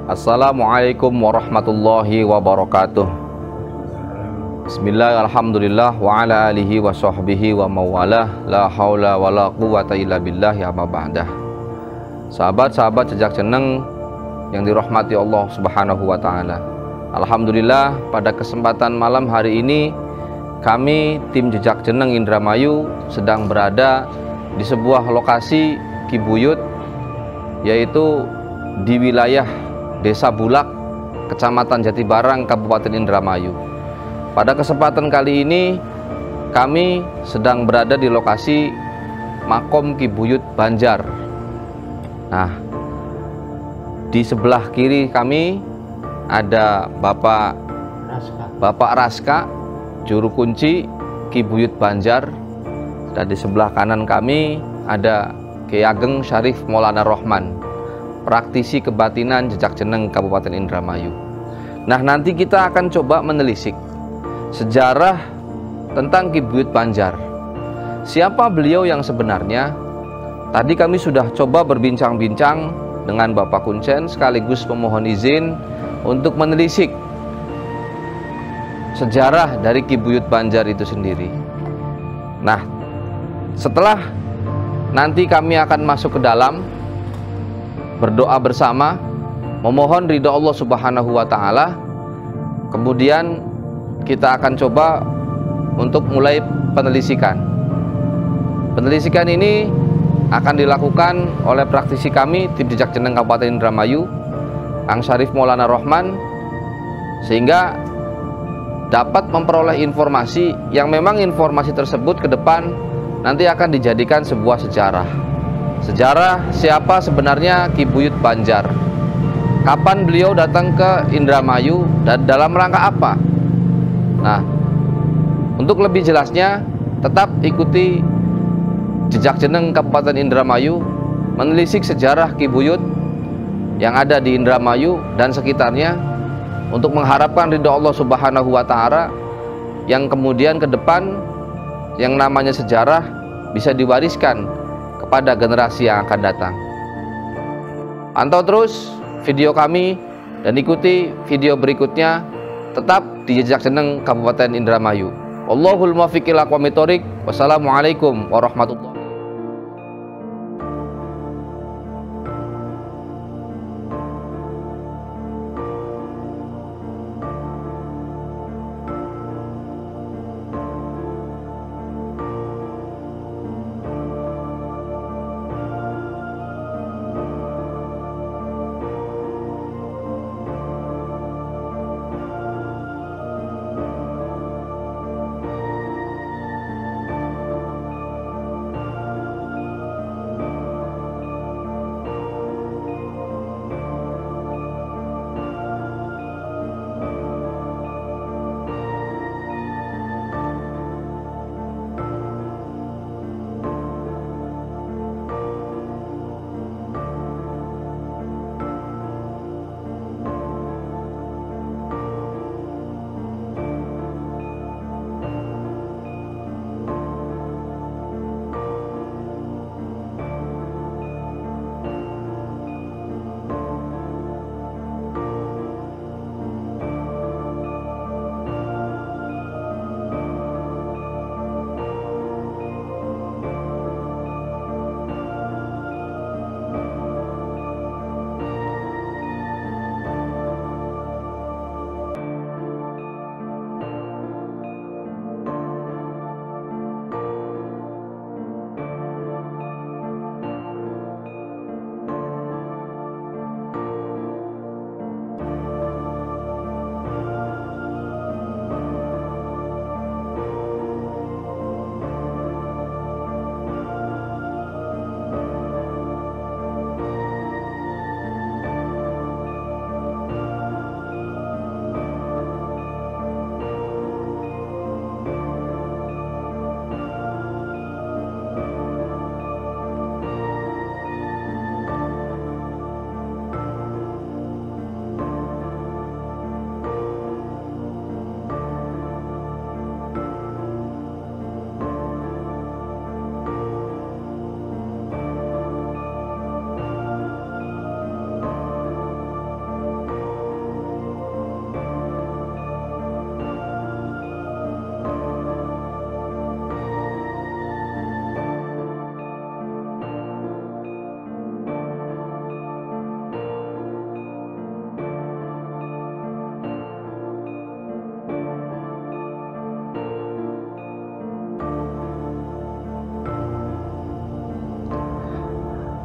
Assalamualaikum warahmatullahi wabarakatuh. Bismillah, alhamdulillah, wa ala alihi wa sahbihi wa mawalah, la haula wa la quwata illa billah, ya ma ba'dah. Sahabat-sahabat jejak jeneng yang dirahmati Allah subhanahu wa ta'ala, alhamdulillah pada kesempatan malam hari ini kami tim jejak jeneng Indramayu sedang berada di sebuah lokasi Kibuyut, yaitu di wilayah Desa Bulak, Kecamatan Jatibarang, Kabupaten Indramayu. Pada kesempatan kali ini kami sedang berada di lokasi Makom Kibuyut Banjar. Nah, di sebelah kiri kami ada Bapak Raska, juru kunci Kibuyut Banjar, dan di sebelah kanan kami ada Kiai Ageng Syarif Maulana Rohman, praktisi kebatinan jejak jeneng Kabupaten Indramayu. Nah, nanti kita akan coba menelisik sejarah tentang Kibuyut Banjar. Siapa beliau yang sebenarnya? Tadi kami sudah coba berbincang-bincang dengan Bapak Kuncen, sekaligus memohon izin untuk menelisik sejarah dari Kibuyut Banjar itu sendiri. Nah, setelah nanti kami akan masuk ke dalam, berdoa bersama, memohon ridha Allah subhanahu wa ta'ala. Kemudian kita akan coba untuk mulai penelisikan. Penelisikan ini akan dilakukan oleh praktisi kami tim jejak jeneng Kabupaten Indramayu, Kang Syarif Maulana Rohman, sehingga dapat memperoleh informasi yang memang informasi tersebut ke depan nanti akan dijadikan sebuah sejarah. Sejarah siapa sebenarnya Kibuyut Banjar, kapan beliau datang ke Indramayu, dan dalam rangka apa. Nah, untuk lebih jelasnya tetap ikuti jejak jeneng Kabupaten Indramayu, menelisik sejarah Kibuyut yang ada di Indramayu dan sekitarnya, untuk mengharapkan ridha Allah subhanahu wa ta'ala, yang kemudian ke depan yang namanya sejarah bisa diwariskan kepada generasi yang akan datang. Pantau terus video kami dan ikuti video berikutnya tetap di jejak jeneng Kabupaten Indramayu. Allahul muwaffiq ila aqwamit thoriq. Wassalamualaikum warahmatullahi wabarakatuh.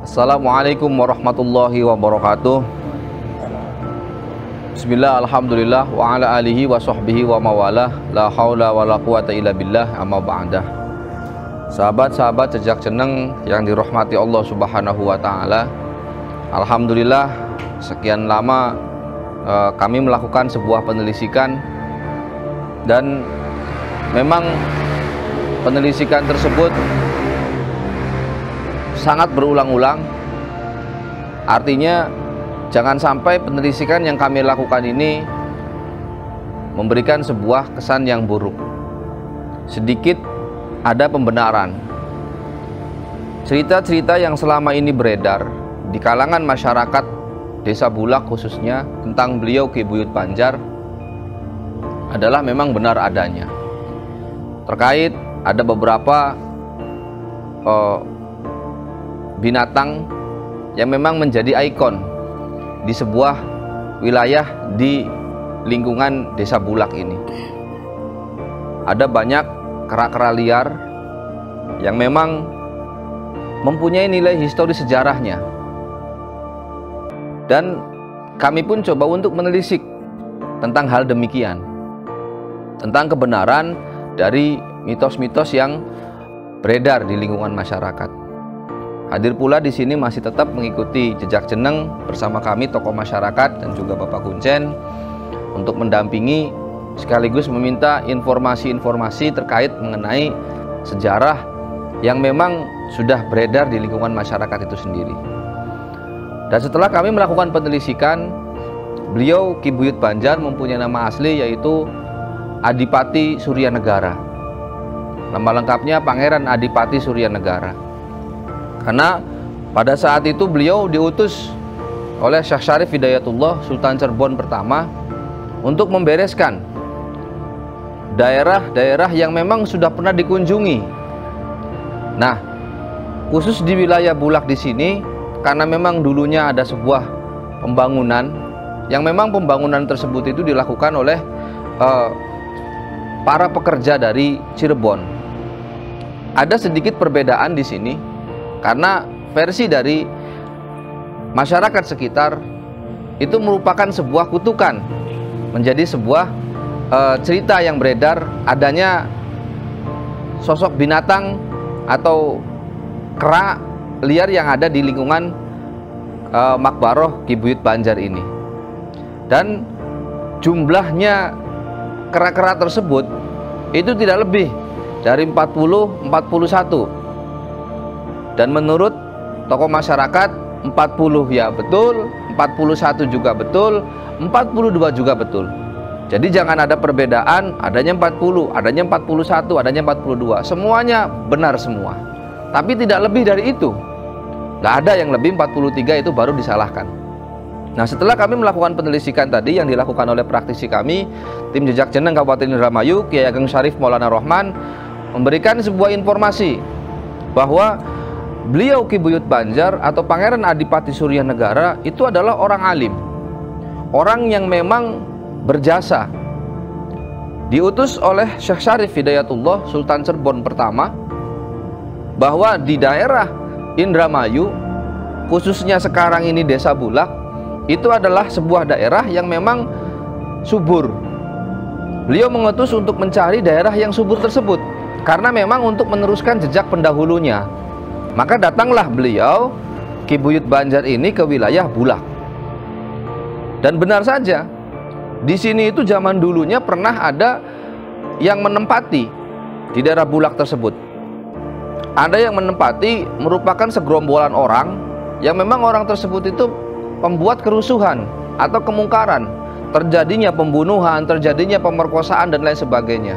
Assalamualaikum warahmatullahi wabarakatuh. Bismillah, alhamdulillah, wa ala alihi wa sahbihi wa mawalah, la haula wa la quwata illa billah, amma ba'dah. Sahabat-sahabat jejak jeneng yang dirahmati Allah subhanahu wa ta'ala, alhamdulillah sekian lama kami melakukan sebuah penelusuran, dan memang penelusuran tersebut sangat berulang-ulang. Artinya jangan sampai penelusuran yang kami lakukan ini memberikan sebuah kesan yang buruk. Sedikit ada pembenaran. Cerita-cerita yang selama ini beredar di kalangan masyarakat Desa Bulak khususnya tentang beliau Ki Buyut Banjar adalah memang benar adanya. Terkait ada beberapa binatang yang memang menjadi ikon di sebuah wilayah di lingkungan Desa Bulak ini. Ada banyak kera-kera liar yang memang mempunyai nilai historis sejarahnya, dan kami pun coba untuk menelisik tentang hal demikian, tentang kebenaran dari mitos-mitos yang beredar di lingkungan masyarakat. Hadir pula di sini masih tetap mengikuti jejak jeneng bersama kami tokoh masyarakat dan juga Bapak Kuncen untuk mendampingi sekaligus meminta informasi-informasi terkait mengenai sejarah yang memang sudah beredar di lingkungan masyarakat itu sendiri. Dan setelah kami melakukan penelusuran, beliau Ki Buyut Banjar mempunyai nama asli yaitu Adipati Suryanegara. Nama lengkapnya Pangeran Adipati Suryanegara. Karena pada saat itu beliau diutus oleh Syekh Syarif Hidayatullah Sultan Cirebon pertama untuk membereskan daerah-daerah yang memang sudah pernah dikunjungi. Nah, khusus di wilayah Bulak di sini, karena memang dulunya ada sebuah pembangunan yang memang pembangunan tersebut itu dilakukan oleh para pekerja dari Cirebon. Ada sedikit perbedaan di sini, karena versi dari masyarakat sekitar itu merupakan sebuah kutukan, menjadi sebuah cerita yang beredar adanya sosok binatang atau kera liar yang ada di lingkungan Makbaroh Ki Buyut Banjar ini. Dan jumlahnya kera-kera tersebut itu tidak lebih dari 41. Dan menurut tokoh masyarakat 40 ya betul, 41 juga betul, 42 juga betul. Jadi jangan ada perbedaan, adanya 40, adanya 41, adanya 42. Semuanya benar semua. Tapi tidak lebih dari itu. Nggak ada yang lebih 43, itu baru disalahkan. Nah, setelah kami melakukan penelusuran tadi yang dilakukan oleh praktisi kami, tim jejak jeneng Kabupaten Indramayu, Kiai Ageng Syarif Maulana Rohman, memberikan sebuah informasi bahwa beliau Ki Buyut Banjar atau Pangeran Adipati Suryanegara itu adalah orang alim, orang yang memang berjasa, diutus oleh Syekh Syarif Hidayatullah Sultan Cirebon pertama, bahwa di daerah Indramayu khususnya sekarang ini Desa Bulak itu adalah sebuah daerah yang memang subur. Beliau mengutus untuk mencari daerah yang subur tersebut karena memang untuk meneruskan jejak pendahulunya. Maka datanglah beliau Ki Buyut Banjar ini ke wilayah Bulak. Dan benar saja, di sini itu zaman dulunya pernah ada yang menempati di daerah Bulak tersebut. Ada yang menempati merupakan segerombolan orang yang memang orang tersebut itu pembuat kerusuhan atau kemungkaran, terjadinya pembunuhan, terjadinya pemerkosaan dan lain sebagainya.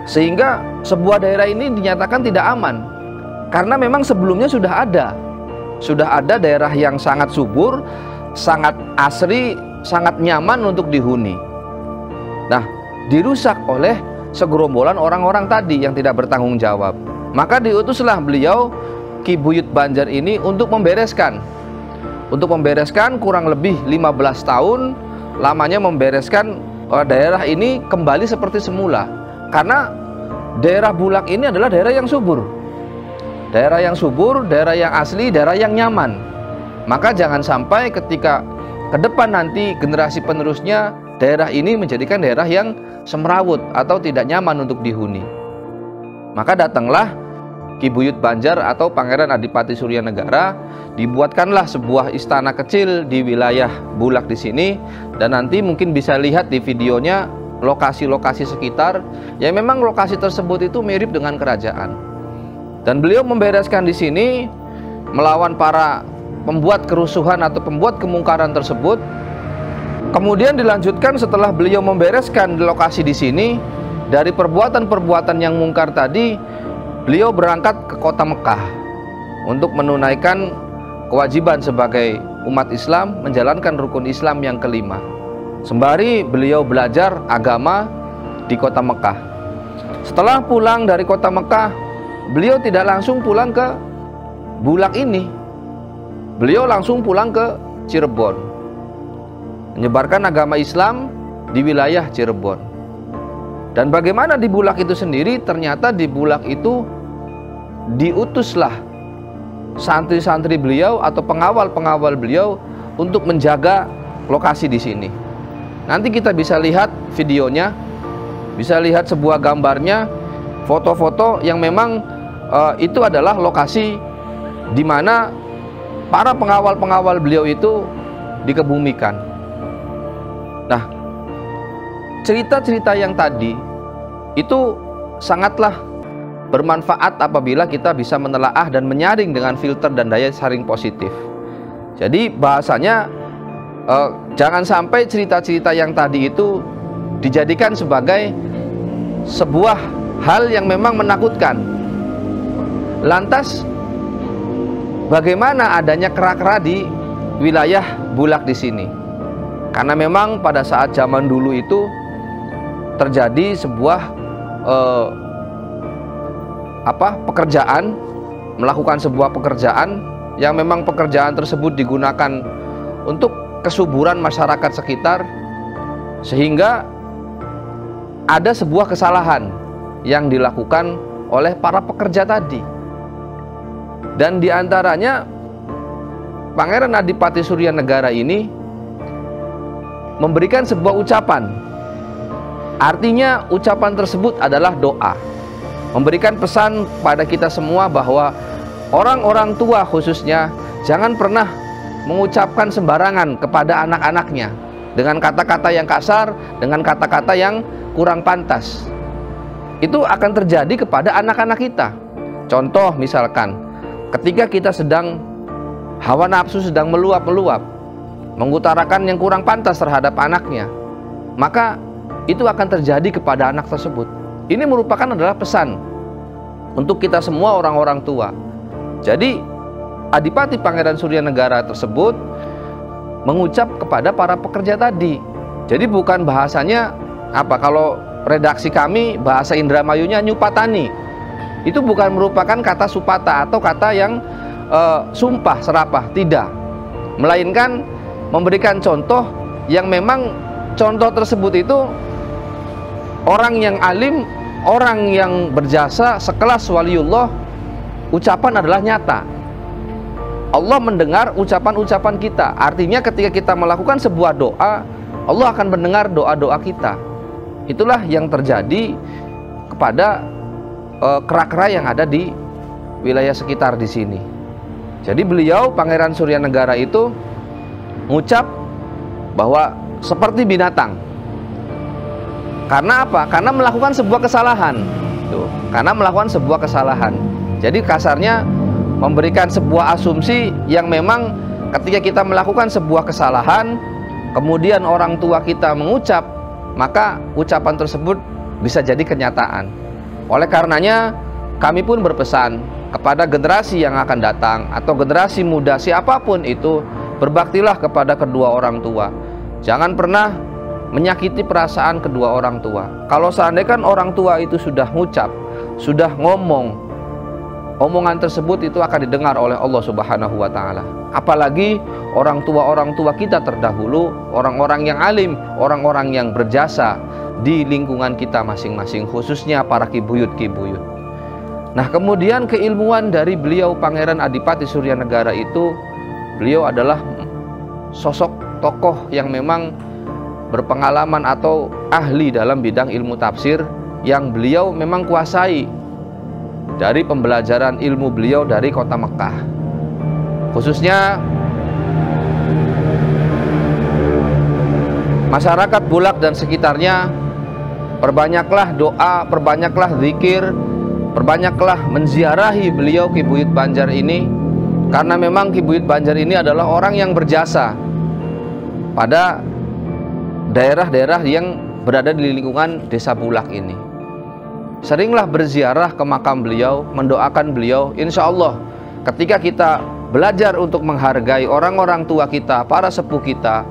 Sehingga sebuah daerah ini dinyatakan tidak aman. Karena memang sebelumnya sudah ada daerah yang sangat subur, sangat asri, sangat nyaman untuk dihuni. Nah, dirusak oleh segerombolan orang-orang tadi yang tidak bertanggung jawab. Maka diutuslah beliau Ki Buyut Banjar ini untuk membereskan. Untuk membereskan kurang lebih 15 tahun lamanya membereskan daerah ini kembali seperti semula. Karena daerah Bulak ini adalah daerah yang subur. daerah yang subur, daerah yang asli, daerah yang nyaman. Maka jangan sampai ketika ke depan nanti generasi penerusnya daerah ini menjadikan daerah yang semrawut atau tidak nyaman untuk dihuni. Maka datanglah Ki Buyut Banjar atau Pangeran Adipati Suryanegara, dibuatkanlah sebuah istana kecil di wilayah Bulak di sini, dan nanti mungkin bisa lihat di videonya lokasi-lokasi sekitar yang memang lokasi tersebut itu mirip dengan kerajaan. Dan beliau membereskan di sini melawan para pembuat kerusuhan atau pembuat kemungkaran tersebut. Kemudian dilanjutkan setelah beliau membereskan lokasi di sini dari perbuatan-perbuatan yang mungkar tadi, beliau berangkat ke kota Mekah untuk menunaikan kewajiban sebagai umat Islam menjalankan rukun Islam yang kelima. Sembari beliau belajar agama di kota Mekah. Setelah pulang dari kota Mekah, beliau tidak langsung pulang ke Bulak ini. Beliau langsung pulang ke Cirebon, menyebarkan agama Islam di wilayah Cirebon. Dan bagaimana di Bulak itu sendiri? Ternyata di Bulak itu diutuslah santri-santri beliau atau pengawal-pengawal beliau untuk menjaga lokasi di sini. Nanti kita bisa lihat videonya, bisa lihat sebuah gambarnya, foto-foto yang memang itu adalah lokasi di mana para pengawal-pengawal beliau itu dikebumikan. Nah, cerita-cerita yang tadi itu sangatlah bermanfaat apabila kita bisa menelaah dan menyaring dengan filter dan daya saring positif. Jadi bahasanya jangan sampai cerita-cerita yang tadi itu dijadikan sebagai sebuah hal yang memang menakutkan. Lantas bagaimana adanya kera-kera di wilayah Bulak di sini? Karena memang pada saat zaman dulu itu terjadi sebuah pekerjaan, melakukan sebuah pekerjaan yang memang pekerjaan tersebut digunakan untuk kesuburan masyarakat sekitar, sehingga ada sebuah kesalahan yang dilakukan oleh para pekerja tadi. Dan diantaranya Pangeran Adipati Suryanegara ini memberikan sebuah ucapan. Artinya ucapan tersebut adalah doa, memberikan pesan pada kita semua bahwa orang-orang tua khususnya jangan pernah mengucapkan sembarangan kepada anak-anaknya dengan kata-kata yang kasar, dengan kata-kata yang kurang pantas. Itu akan terjadi kepada anak-anak kita. Contoh misalkan ketika kita sedang hawa nafsu sedang meluap-meluap, mengutarakan yang kurang pantas terhadap anaknya, maka itu akan terjadi kepada anak tersebut. Ini merupakan adalah pesan untuk kita semua orang-orang tua. Jadi Adipati Pangeran Suryanegara tersebut mengucap kepada para pekerja tadi. Jadi bukan bahasanya kalau redaksi kami bahasa Indramayunya nyupatani. Itu bukan merupakan kata supata atau kata yang sumpah serapah, tidak. Melainkan memberikan contoh yang memang contoh tersebut itu orang yang alim, orang yang berjasa sekelas waliullah, ucapan adalah nyata. Allah mendengar ucapan-ucapan kita. Artinya ketika kita melakukan sebuah doa, Allah akan mendengar doa-doa kita. Itulah yang terjadi kepada kera-kera yang ada di wilayah sekitar di sini. Jadi beliau Pangeran Suryanegara itu mengucap bahwa seperti binatang. Karena apa? Karena melakukan sebuah kesalahan. Tuh, karena melakukan sebuah kesalahan. Jadi kasarnya memberikan sebuah asumsi yang memang ketika kita melakukan sebuah kesalahan, kemudian orang tua kita mengucap, maka ucapan tersebut bisa jadi kenyataan. Oleh karenanya kami pun berpesan kepada generasi yang akan datang atau generasi muda siapapun itu, berbaktilah kepada kedua orang tua. Jangan pernah menyakiti perasaan kedua orang tua. Kalau seandainya orang tua itu sudah ngucap, sudah ngomong, omongan tersebut itu akan didengar oleh Allah Subhanahu wa Ta'ala. Apalagi orang tua kita terdahulu, orang-orang yang alim, orang-orang yang berjasa di lingkungan kita masing-masing, khususnya para kibuyut-kibuyut. Nah, kemudian keilmuan dari beliau Pangeran Adipati Suryanegara itu, beliau adalah sosok tokoh yang memang berpengalaman atau ahli dalam bidang ilmu tafsir yang beliau memang kuasai dari pembelajaran ilmu beliau dari kota Mekah. Khususnya masyarakat Bulak dan sekitarnya, perbanyaklah doa, perbanyaklah zikir, perbanyaklah menziarahi beliau Ki Buyut Banjar ini, karena memang Ki Buyut Banjar ini adalah orang yang berjasa pada daerah-daerah yang berada di lingkungan desa Bulak ini. Seringlah berziarah ke makam beliau, mendoakan beliau. Insya Allah ketika kita belajar untuk menghargai orang-orang tua kita, para sepuh kita,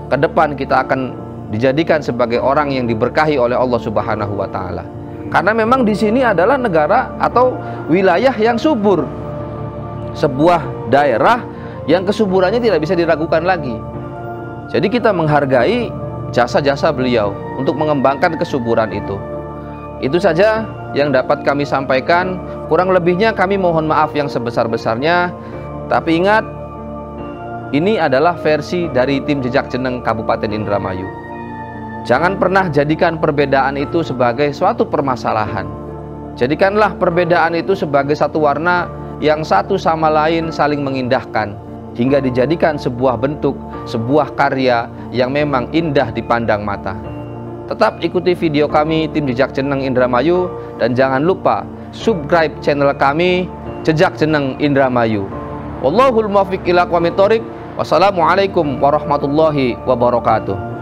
ke depan kita akan dijadikan sebagai orang yang diberkahi oleh Allah Subhanahu wa Ta'ala. Karena memang di sini adalah negara atau wilayah yang subur, sebuah daerah yang kesuburannya tidak bisa diragukan lagi. Jadi kita menghargai jasa-jasa beliau untuk mengembangkan kesuburan itu. Itu saja yang dapat kami sampaikan. Kurang lebihnya kami mohon maaf yang sebesar-besarnya. Tapi ingat, ini adalah versi dari tim Jejak Jeneng Kabupaten Indramayu. Jangan pernah jadikan perbedaan itu sebagai suatu permasalahan. Jadikanlah perbedaan itu sebagai satu warna yang satu sama lain saling mengindahkan, hingga dijadikan sebuah bentuk, sebuah karya yang memang indah dipandang mata. Tetap ikuti video kami tim Jejak Jeneng Indramayu, dan jangan lupa subscribe channel kami Jejak Jeneng Indramayu. Wallahul muwaffiq ila aqwamit thoriq. Wassalamualaikum warahmatullahi wabarakatuh.